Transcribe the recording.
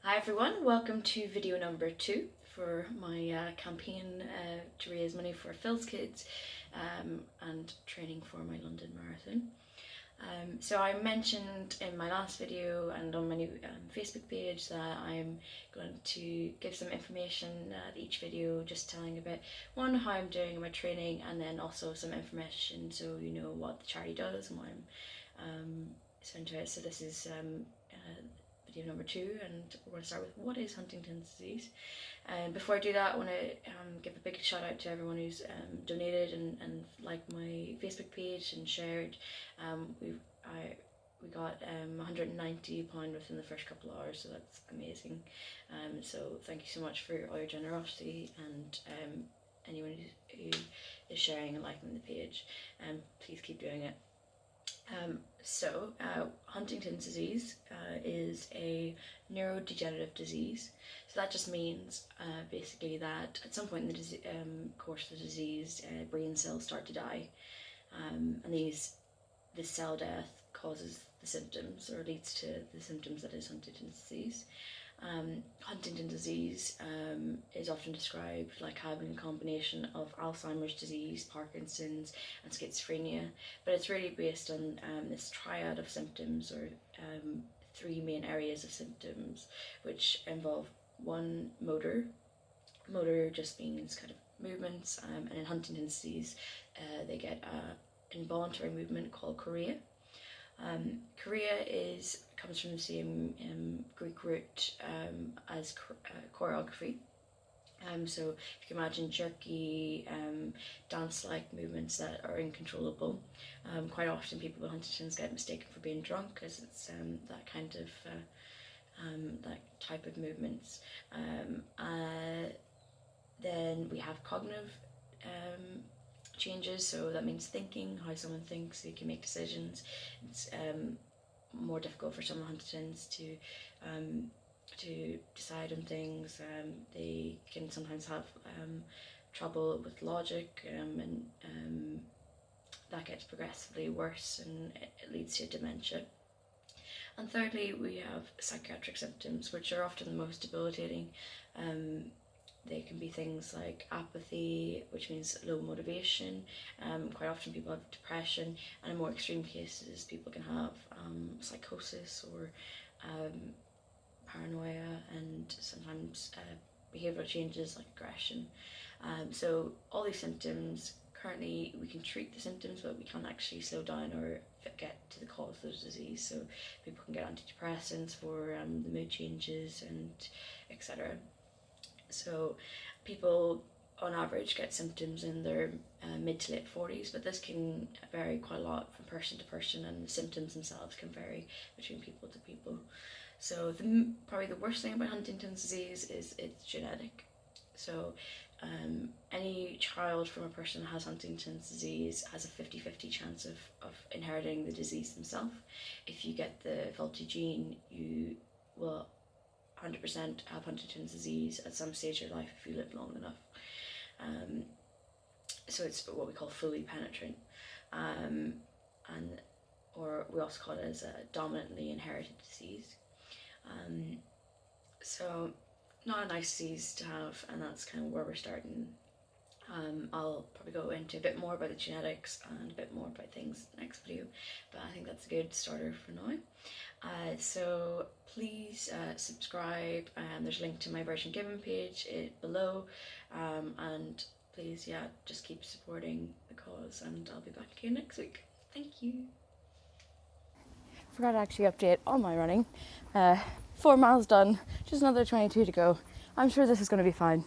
Hi everyone, welcome to video number 2 for my campaign to raise money for Phil's Kids and training for my London Marathon. So I mentioned in my last video and on my new Facebook page that I'm going to give some information at each video, just telling a bit, one, how I'm doing in my training, and then also some information so you know what the charity does and why I'm so into it. So this is video number 2, and we're going to start with what is Huntington's disease. And before I do that, I want to give a big shout out to everyone who's donated and liked my Facebook page and shared. We got £190 within the first couple of hours, so that's amazing. So thank you so much for all your generosity, and anyone who is sharing and liking the page, please keep doing it. Huntington's disease is a neurodegenerative disease. So that just means basically that at some point in the course of the disease, brain cells start to die, and this cell death causes the symptoms, or leads to the symptoms that is Huntington's disease. Huntington's disease is often described like having a combination of Alzheimer's disease, Parkinson's and schizophrenia, but it's really based on this triad of symptoms, or 3 main areas of symptoms, which involve one, motor. Motor just means kind of movements, and in Huntington's disease they get involuntary movement called chorea. Chorea comes from the same Greek root as choreography. So if you can imagine jerky, dance-like movements that are uncontrollable. Quite often people with Huntington's get mistaken for being drunk, because it's that kind of that type of movements. Then we have cognitive changes, so that means thinking, how someone thinks, they can make decisions. It's more difficult for some Huntingtons to decide on things. They can sometimes have trouble with logic, and that gets progressively worse, and it leads to dementia. And thirdly, we have psychiatric symptoms, which are often the most debilitating. They can be things like apathy, which means low motivation. Quite often people have depression, and in more extreme cases people can have psychosis or paranoia, and sometimes behavioural changes like aggression. So all these symptoms, currently we can treat the symptoms, but we can't actually slow down or get to the cause of the disease. So people can get antidepressants for the mood changes and etc. So people on average get symptoms in their mid to late 40s, but this can vary quite a lot from person to person, and the symptoms themselves can vary between people to people. So probably the worst thing about Huntington's disease is it's genetic. So any child from a person that has Huntington's disease has a 50-50 chance of inheriting the disease themselves. If you get the faulty gene, you will 100% have Huntington's disease at some stage of your life if you live long enough. So it's what we call fully penetrant, or we also call it as a dominantly inherited disease. So not a nice disease to have, and that's kind of where we're starting. I'll probably go into a bit more about the genetics and a bit more about things next video, but I think that's a good starter for now. So please subscribe, and there's a link to my Virgin Giving page below, and please, just keep supporting the cause, and I'll be back again next week. Thank you. Forgot to actually update on my running. 4 miles done, just another 22 to go. I'm sure this is going to be fine.